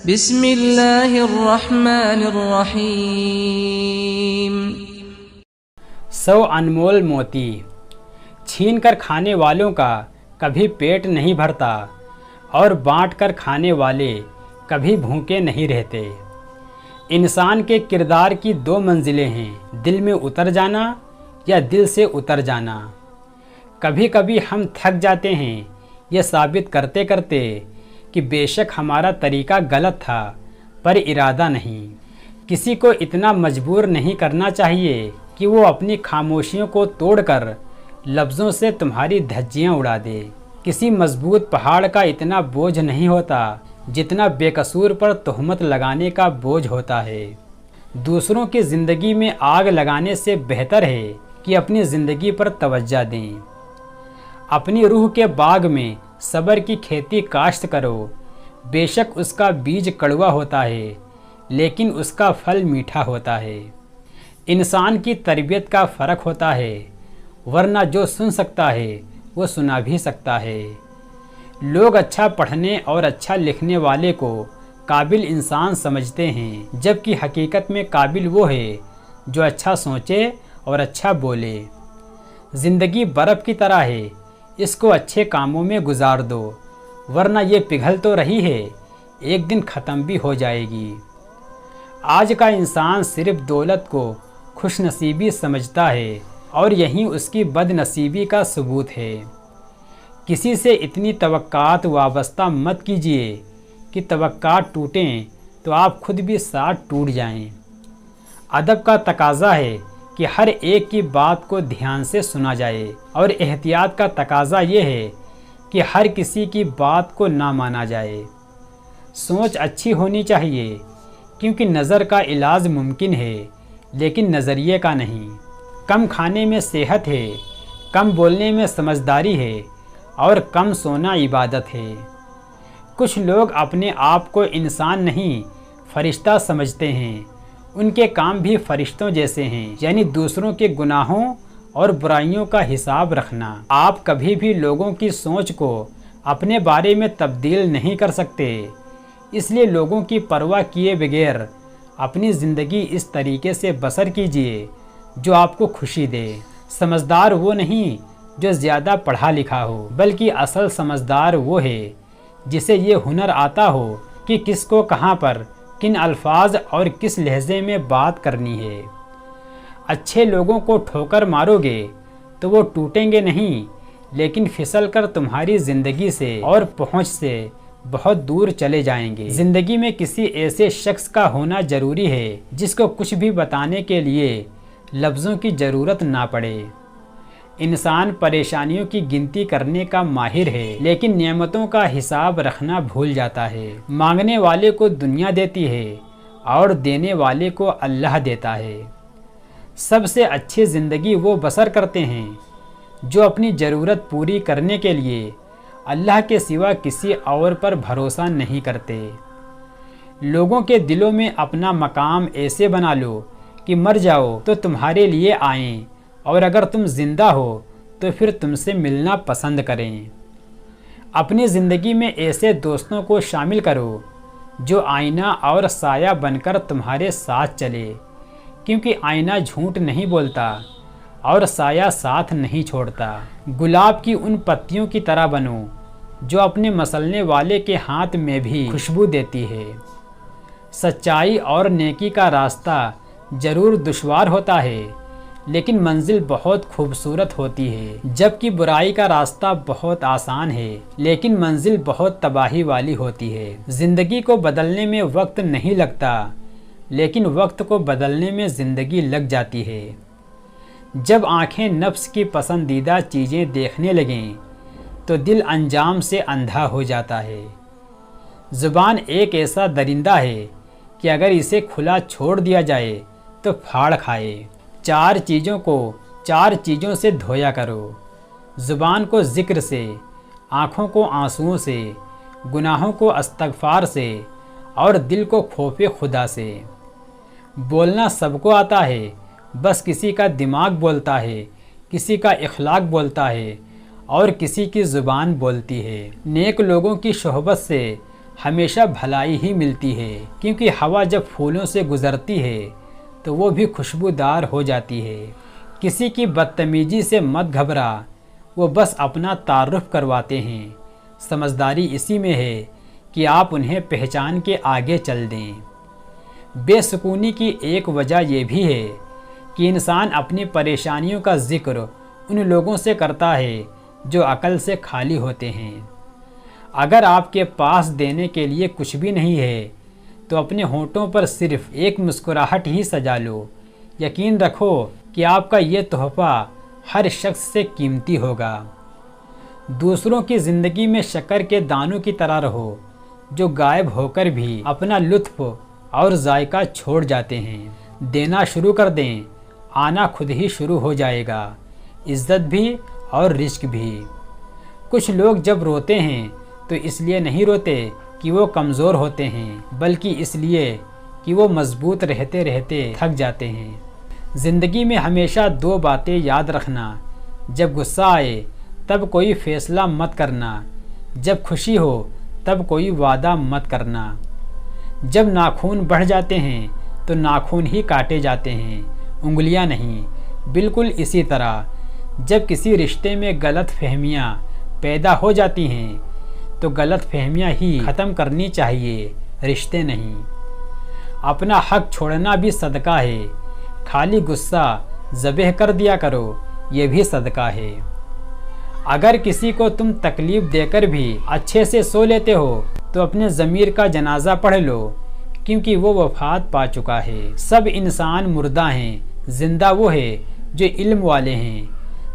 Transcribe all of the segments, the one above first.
بسم اللہ الرحمن الرحیم۔ 100 انمول موتی چھین کر کھانے والوں کا کبھی پیٹ نہیں بھرتا اور بانٹ کر کھانے والے کبھی بھوکے نہیں رہتے۔ انسان کے کردار کی 2 منزلیں ہیں، دل میں اتر جانا یا دل سے اتر جانا۔ کبھی کبھی ہم تھک جاتے ہیں یہ ثابت کرتے کرتے کہ بے شک ہمارا طریقہ غلط تھا پر ارادہ نہیں۔ کسی کو اتنا مجبور نہیں کرنا چاہیے کہ وہ اپنی خاموشیوں کو توڑ کر لفظوں سے تمہاری دھجیاں اڑا دے۔ کسی مضبوط پہاڑ کا اتنا بوجھ نہیں ہوتا جتنا بے قصور پر تہمت لگانے کا بوجھ ہوتا ہے۔ دوسروں کی زندگی میں آگ لگانے سے بہتر ہے کہ اپنی زندگی پر توجہ دیں۔ اپنی روح کے باغ میں صبر کی کھیتی کاشت کرو، بے شک اس کا بیج کڑوا ہوتا ہے لیکن اس کا پھل میٹھا ہوتا ہے۔ انسان کی تربیت کا فرق ہوتا ہے، ورنہ جو سن سکتا ہے وہ سنا بھی سکتا ہے۔ لوگ اچھا پڑھنے اور اچھا لکھنے والے کو قابل انسان سمجھتے ہیں، جبکہ حقیقت میں قابل وہ ہے جو اچھا سوچے اور اچھا بولے۔ زندگی برف کی طرح ہے، اس کو اچھے کاموں میں گزار دو ورنہ یہ پگھل تو رہی ہے، ایک دن ختم بھی ہو جائے گی۔ آج کا انسان صرف دولت کو خوش نصیبی سمجھتا ہے اور یہی اس کی بد نصیبی کا ثبوت ہے۔ کسی سے اتنی توقعات وابستہ مت کیجیے کہ توقعات ٹوٹیں تو آپ خود بھی ساتھ ٹوٹ جائیں۔ ادب کا تقاضا ہے کہ ہر ایک کی بات کو دھیان سے سنا جائے اور احتیاط کا تقاضا یہ ہے کہ ہر کسی کی بات کو نہ مانا جائے۔ سوچ اچھی ہونی چاہیے کیونکہ نظر کا علاج ممکن ہے لیکن نظریے کا نہیں۔ کم کھانے میں صحت ہے، کم بولنے میں سمجھداری ہے اور کم سونا عبادت ہے۔ کچھ لوگ اپنے آپ کو انسان نہیں فرشتہ سمجھتے ہیں، ان کے کام بھی فرشتوں جیسے ہیں، یعنی دوسروں کے گناہوں اور برائیوں کا حساب رکھنا۔ آپ کبھی بھی لوگوں کی سوچ کو اپنے بارے میں تبدیل نہیں کر سکتے، اس لیے لوگوں کی پرواہ کیے بغیر اپنی زندگی اس طریقے سے بسر کیجیے جو آپ کو خوشی دے۔ سمجھدار وہ نہیں جو زیادہ پڑھا لکھا ہو، بلکہ اصل سمجھدار وہ ہے جسے یہ ہنر آتا ہو کہ کس کو کہاں پر کن الفاظ اور کس لہجے میں بات کرنی ہے۔ اچھے لوگوں کو ٹھوکر مارو گے تو وہ ٹوٹیں گے نہیں لیکن پھسل کر تمہاری زندگی سے اور پہنچ سے بہت دور چلے جائیں گے۔ زندگی میں کسی ایسے شخص کا ہونا ضروری ہے جس کو کچھ بھی بتانے کے لیے لفظوں کی ضرورت نہ پڑے۔ انسان پریشانیوں کی گنتی کرنے کا ماہر ہے لیکن نعمتوں کا حساب رکھنا بھول جاتا ہے۔ مانگنے والے کو دنیا دیتی ہے اور دینے والے کو اللہ دیتا ہے۔ سب سے اچھی زندگی وہ بسر کرتے ہیں جو اپنی ضرورت پوری کرنے کے لیے اللہ کے سوا کسی اور پر بھروسہ نہیں کرتے۔ لوگوں کے دلوں میں اپنا مقام ایسے بنا لو کہ مر جاؤ تو تمہارے لیے آئیں اور اگر تم زندہ ہو تو پھر تم سے ملنا پسند کریں۔ اپنی زندگی میں ایسے دوستوں کو شامل کرو جو آئینہ اور سایہ بن کر تمہارے ساتھ چلے، کیونکہ آئینہ جھوٹ نہیں بولتا اور سایہ ساتھ نہیں چھوڑتا۔ گلاب کی ان پتیوں کی طرح بنو جو اپنے مسلنے والے کے ہاتھ میں بھی خوشبو دیتی ہے۔ سچائی اور نیکی کا راستہ ضرور دشوار ہوتا ہے لیکن منزل بہت خوبصورت ہوتی ہے، جبکہ برائی کا راستہ بہت آسان ہے لیکن منزل بہت تباہی والی ہوتی ہے۔ زندگی کو بدلنے میں وقت نہیں لگتا لیکن وقت کو بدلنے میں زندگی لگ جاتی ہے۔ جب آنکھیں نفس کی پسندیدہ چیزیں دیکھنے لگیں تو دل انجام سے اندھا ہو جاتا ہے۔ زبان ایک ایسا درندہ ہے کہ اگر اسے کھلا چھوڑ دیا جائے تو پھاڑ کھائے۔ 4 چیزوں سے دھویا کرو، زبان کو ذکر سے، آنکھوں کو آنسوؤں سے، گناہوں کو استغفار سے اور دل کو خوف خدا سے۔ بولنا سب کو آتا ہے، بس کسی کا دماغ بولتا ہے، کسی کا اخلاق بولتا ہے اور کسی کی زبان بولتی ہے۔ نیک لوگوں کی صحبت سے ہمیشہ بھلائی ہی ملتی ہے، کیونکہ ہوا جب پھولوں سے گزرتی ہے تو وہ بھی خوشبودار ہو جاتی ہے۔ کسی کی بدتمیزی سے مت گھبرا، وہ بس اپنا تعارف کرواتے ہیں۔ سمجھداری اسی میں ہے کہ آپ انہیں پہچان کے آگے چل دیں۔ بے سکونی کی ایک وجہ یہ بھی ہے کہ انسان اپنی پریشانیوں کا ذکر ان لوگوں سے کرتا ہے جو عقل سے خالی ہوتے ہیں۔ اگر آپ کے پاس دینے کے لیے کچھ بھی نہیں ہے تو اپنے ہونٹوں پر صرف ایک مسکراہٹ ہی سجا لو۔ یقین رکھو کہ آپ کا یہ تحفہ ہر شخص سے قیمتی ہوگا۔ دوسروں کی زندگی میں شکر کے دانوں کی طرح رہو، جو غائب ہو کر بھی اپنا لطف اور ذائقہ چھوڑ جاتے ہیں۔ دینا شروع کر دیں، آنا خود ہی شروع ہو جائے گا، عزت بھی اور رزق بھی۔ کچھ لوگ جب روتے ہیں تو اس لیے نہیں روتے کہ وہ کمزور ہوتے ہیں، بلکہ اس لیے کہ وہ مضبوط رہتے رہتے تھک جاتے ہیں۔ زندگی میں ہمیشہ دو باتیں یاد رکھنا: جب غصہ آئے تب کوئی فیصلہ مت کرنا، جب خوشی ہو تب کوئی وعدہ مت کرنا۔ جب ناخن بڑھ جاتے ہیں تو ناخن ہی کاٹے جاتے ہیں، انگلیاں نہیں۔ بالکل اسی طرح جب کسی رشتے میں غلط فہمیاں پیدا ہو جاتی ہیں تو غلط فہمیاں ہی ختم کرنی چاہیے، رشتے نہیں۔ اپنا حق چھوڑنا بھی صدقہ ہے، خالی غصہ ذبح کر دیا کرو، یہ بھی صدقہ ہے۔ اگر کسی کو تم تکلیف دے کر بھی اچھے سے سو لیتے ہو تو اپنے ضمیر کا جنازہ پڑھ لو، کیونکہ وہ وفات پا چکا ہے۔ سب انسان مردہ ہیں، زندہ وہ ہے جو علم والے ہیں۔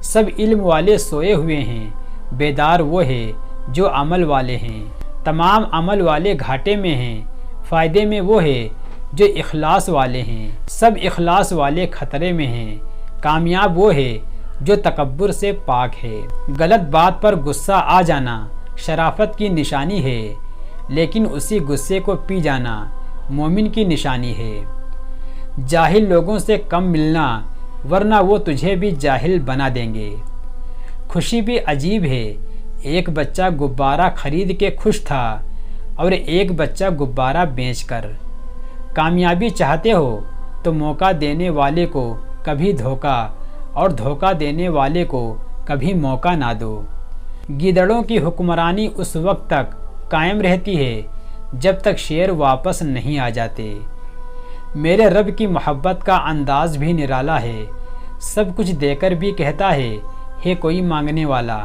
سب علم والے سوئے ہوئے ہیں، بیدار وہ ہے جو عمل والے ہیں۔ تمام عمل والے گھاٹے میں ہیں، فائدے میں وہ ہے جو اخلاص والے ہیں۔ سب اخلاص والے خطرے میں ہیں، کامیاب وہ ہے جو تکبر سے پاک ہے۔ غلط بات پر غصہ آ جانا شرافت کی نشانی ہے، لیکن اسی غصے کو پی جانا مومن کی نشانی ہے۔ جاہل لوگوں سے کم ملنا، ورنہ وہ تجھے بھی جاہل بنا دیں گے۔ خوشی بھی عجیب ہے، ایک بچہ غبارہ خرید کے خوش تھا اور ایک بچہ غبارہ بیچ کر۔ کامیابی چاہتے ہو تو موقع دینے والے کو کبھی دھوکا اور دھوکا دینے والے کو کبھی موقع نہ دو۔ گیدڑوں کی حکمرانی اس وقت تک قائم رہتی ہے جب تک شیر واپس نہیں آ جاتے۔ میرے رب کی محبت کا انداز بھی نرالا ہے، سب کچھ دے کر بھی کہتا ہے کوئی مانگنے والا۔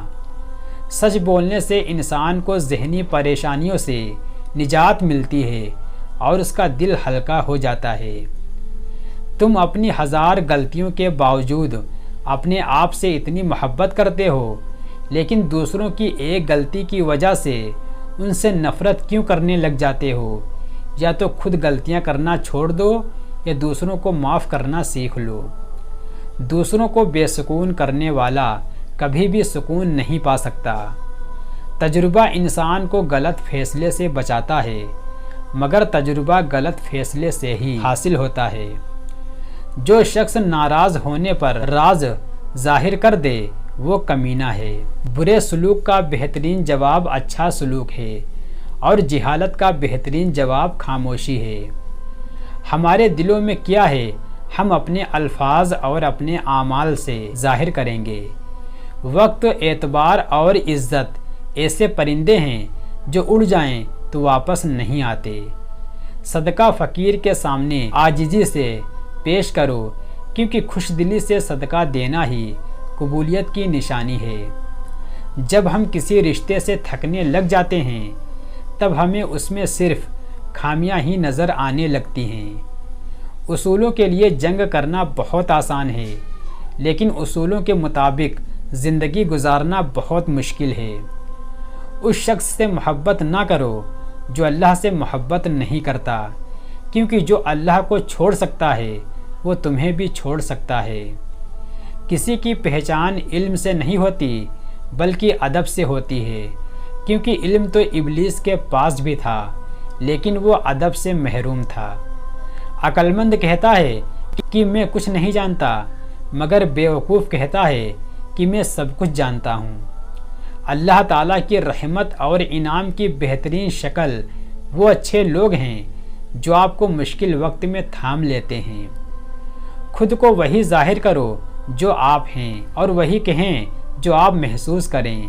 سچ بولنے سے انسان کو ذہنی پریشانیوں سے نجات ملتی ہے اور اس کا دل ہلکا ہو جاتا ہے۔ تم اپنی ہزار غلطیوں کے باوجود اپنے آپ سے اتنی محبت کرتے ہو، لیکن دوسروں کی ایک غلطی کی وجہ سے ان سے نفرت کیوں کرنے لگ جاتے ہو؟ یا تو خود غلطیاں کرنا چھوڑ دو یا دوسروں کو معاف کرنا سیکھ لو۔ دوسروں کو بے سکون کرنے والا کبھی بھی سکون نہیں پا سکتا۔ تجربہ انسان کو غلط فیصلے سے بچاتا ہے، مگر تجربہ غلط فیصلے سے ہی حاصل ہوتا ہے۔ جو شخص ناراض ہونے پر راز ظاہر کر دے وہ کمینہ ہے۔ برے سلوک کا بہترین جواب اچھا سلوک ہے اور جہالت کا بہترین جواب خاموشی ہے۔ ہمارے دلوں میں کیا ہے ہم اپنے الفاظ اور اپنے اعمال سے ظاہر کریں گے۔ وقت، اعتبار اور عزت ایسے پرندے ہیں جو اڑ جائیں تو واپس نہیں آتے۔ صدقہ فقیر کے سامنے عاجزی سے پیش کرو، کیونکہ خوش دلی سے صدقہ دینا ہی قبولیت کی نشانی ہے۔ جب ہم کسی رشتے سے تھکنے لگ جاتے ہیں تب ہمیں اس میں صرف خامیاں ہی نظر آنے لگتی ہیں۔ اصولوں کے لیے جنگ کرنا بہت آسان ہے، لیکن اصولوں کے مطابق زندگی گزارنا بہت مشکل ہے۔ اس شخص سے محبت نہ کرو جو اللہ سے محبت نہیں کرتا، کیونکہ جو اللہ کو چھوڑ سکتا ہے وہ تمہیں بھی چھوڑ سکتا ہے۔ کسی کی پہچان علم سے نہیں ہوتی بلکہ ادب سے ہوتی ہے، کیونکہ علم تو ابلیس کے پاس بھی تھا لیکن وہ ادب سے محروم تھا۔ عقل مند کہتا ہے کہ میں کچھ نہیں جانتا، مگر بیوقوف کہتا ہے کہ میں سب کچھ جانتا ہوں۔ اللہ تعالیٰ کی رحمت اور انعام کی بہترین شکل وہ اچھے لوگ ہیں جو آپ کو مشکل وقت میں تھام لیتے ہیں۔ خود کو وہی ظاہر کرو جو آپ ہیں اور وہی کہیں جو آپ محسوس کریں،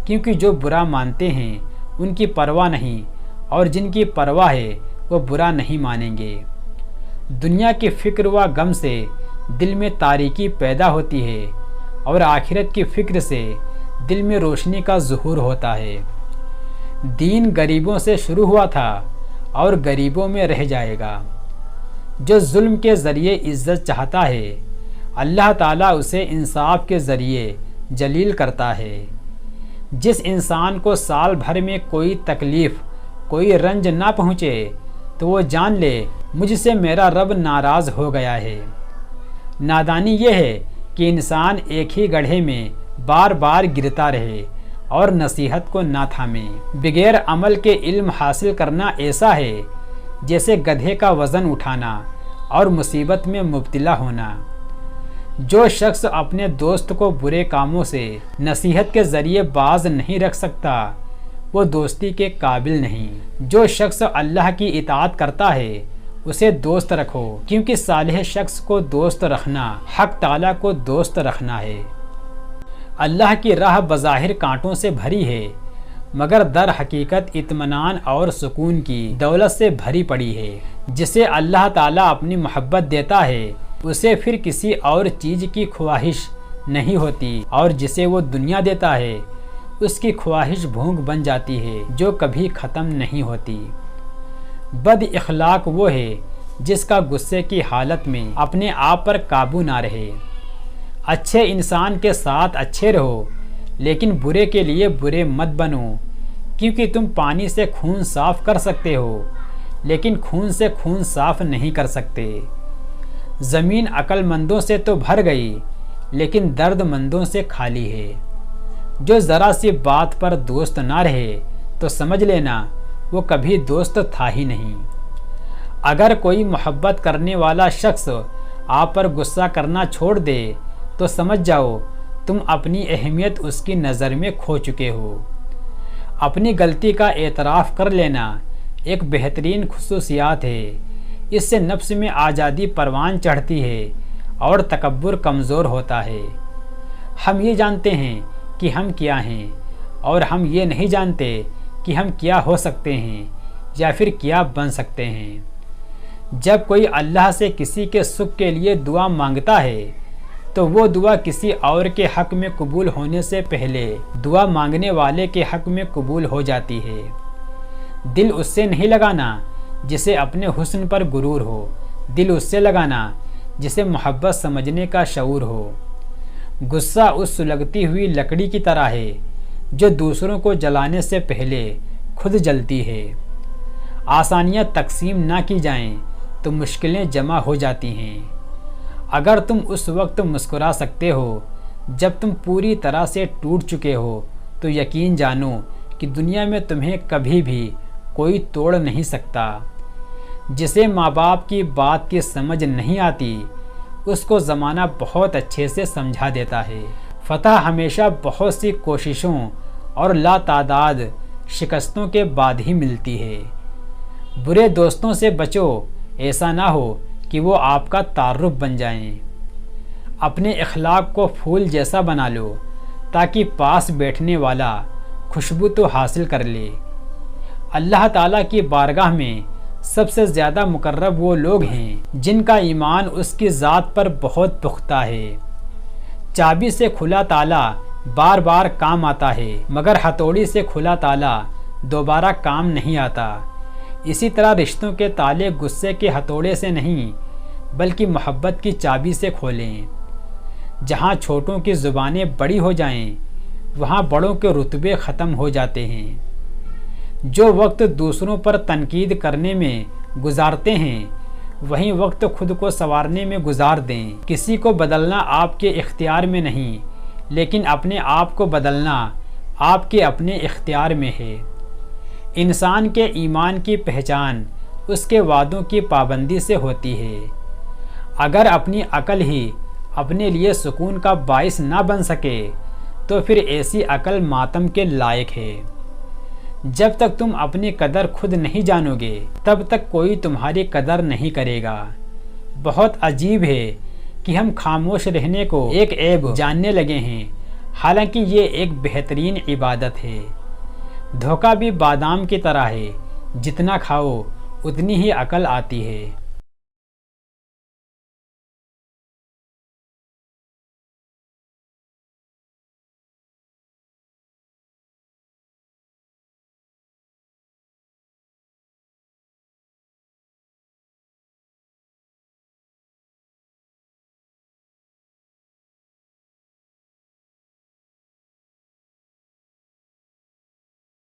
کیونکہ جو برا مانتے ہیں ان کی پرواہ نہیں، اور جن کی پرواہ ہے وہ برا نہیں مانیں گے۔ دنیا کی فکر و غم سے دل میں تاریکی پیدا ہوتی ہے، اور آخرت کی فکر سے دل میں روشنی کا ظہور ہوتا ہے۔ دین غریبوں سے شروع ہوا تھا اور غریبوں میں رہ جائے گا۔ جو ظلم کے ذریعے عزت چاہتا ہے، اللہ تعالیٰ اسے انصاف کے ذریعے جلیل کرتا ہے۔ جس انسان کو سال بھر میں کوئی تکلیف، کوئی رنج نہ پہنچے تو وہ جان لے مجھ سے میرا رب ناراض ہو گیا ہے۔ نادانی یہ ہے کہ انسان ایک ہی گڑھے میں بار بار گرتا رہے اور نصیحت کو نہ تھامے۔ بغیر عمل کے علم حاصل کرنا ایسا ہے جیسے گدھے کا وزن اٹھانا اور مصیبت میں مبتلا ہونا۔ جو شخص اپنے دوست کو برے کاموں سے نصیحت کے ذریعے باز نہیں رکھ سکتا وہ دوستی کے قابل نہیں۔ جو شخص اللہ کی اطاعت کرتا ہے اسے دوست رکھو، کیونکہ صالح شخص کو دوست رکھنا حق تعالیٰ کو دوست رکھنا ہے۔ اللہ کی راہ بظاہر کانٹوں سے بھری ہے، مگر در حقیقت اطمینان اور سکون کی دولت سے بھری پڑی ہے۔ جسے اللہ تعالیٰ اپنی محبت دیتا ہے اسے پھر کسی اور چیز کی خواہش نہیں ہوتی، اور جسے وہ دنیا دیتا ہے اس کی خواہش بھوک بن جاتی ہے جو کبھی ختم نہیں ہوتی۔ بد اخلاق وہ ہے جس کا غصے کی حالت میں اپنے آپ پر قابو نہ رہے۔ اچھے انسان کے ساتھ اچھے رہو، لیکن برے کے لیے برے مت بنو، کیونکہ تم پانی سے خون صاف کر سکتے ہو لیکن خون سے خون صاف نہیں کر سکتے۔ زمین عقل مندوں سے تو بھر گئی لیکن درد مندوں سے خالی ہے۔ جو ذرا سی بات پر دوست نہ رہے تو سمجھ لینا وہ کبھی دوست تھا ہی نہیں۔ اگر کوئی محبت کرنے والا شخص آپ پر غصہ کرنا چھوڑ دے تو سمجھ جاؤ تم اپنی اہمیت اس کی نظر میں کھو چکے ہو۔ اپنی غلطی کا اعتراف کر لینا ایک بہترین خصوصیات ہے۔ اس سے نفس میں آزادی پروان چڑھتی ہے اور تکبر کمزور ہوتا ہے۔ ہم یہ جانتے ہیں کہ ہم کیا ہیں، اور ہم یہ نہیں جانتے کہ ہم کیا ہو سکتے ہیں یا پھر کیا بن سکتے ہیں۔ جب کوئی اللہ سے کسی کے سکھ کے لیے دعا مانگتا ہے تو وہ دعا کسی اور کے حق میں قبول ہونے سے پہلے دعا مانگنے والے کے حق میں قبول ہو جاتی ہے۔ دل اس سے نہیں لگانا جسے اپنے حسن پر غرور ہو، دل اس سے لگانا جسے محبت سمجھنے کا شعور ہو۔ غصہ اس سلگتی ہوئی لکڑی کی طرح ہے جو دوسروں کو جلانے سے پہلے خود جلتی ہے۔ آسانیاں تقسیم نہ کی جائیں تو مشکلیں جمع ہو جاتی ہیں۔ اگر تم اس وقت مسکرا سکتے ہو جب تم پوری طرح سے ٹوٹ چکے ہو تو یقین جانو کہ دنیا میں تمہیں کبھی بھی کوئی توڑ نہیں سکتا۔ جسے ماں باپ کی بات کی سمجھ نہیں آتی اس کو زمانہ بہت اچھے سے سمجھا دیتا ہے۔ فتح ہمیشہ بہت سی کوششوں اور لا تعداد شکستوں کے بعد ہی ملتی ہے۔ برے دوستوں سے بچو، ایسا نہ ہو کہ وہ آپ کا تعارف بن جائیں۔ اپنے اخلاق کو پھول جیسا بنا لو تاکہ پاس بیٹھنے والا خوشبو تو حاصل کر لے۔ اللہ تعالیٰ کی بارگاہ میں سب سے زیادہ مقرب وہ لوگ ہیں جن کا ایمان اس کی ذات پر بہت پختہ ہے۔ چابی سے کھلا تالا بار بار کام آتا ہے، مگر ہتھوڑی سے کھلا تالا دوبارہ کام نہیں آتا۔ اسی طرح رشتوں کے تالے غصے کے ہتھوڑے سے نہیں بلکہ محبت کی چابی سے کھولیں۔ جہاں چھوٹوں کی زبانیں بڑی ہو جائیں وہاں بڑوں کے رتبے ختم ہو جاتے ہیں۔ جو وقت دوسروں پر تنقید کرنے میں گزارتے ہیں وہیں وقت خود کو سنوارنے میں گزار دیں۔ کسی کو بدلنا آپ کے اختیار میں نہیں، لیکن اپنے آپ کو بدلنا آپ کے اپنے اختیار میں ہے۔ انسان کے ایمان کی پہچان اس کے وعدوں کی پابندی سے ہوتی ہے۔ اگر اپنی عقل ہی اپنے لیے سکون کا باعث نہ بن سکے تو پھر ایسی عقل ماتم کے لائق ہے۔ جب تک تم اپنی قدر خود نہیں جانو گے تب تک کوئی تمہاری قدر نہیں کرے گا۔ بہت عجیب ہے کہ ہم خاموش رہنے کو ایک عیب جاننے لگے ہیں، حالانکہ یہ ایک بہترین عبادت ہے۔ دھوکہ بھی بادام کی طرح ہے، جتنا کھاؤ اتنی ہی عقل آتی ہے۔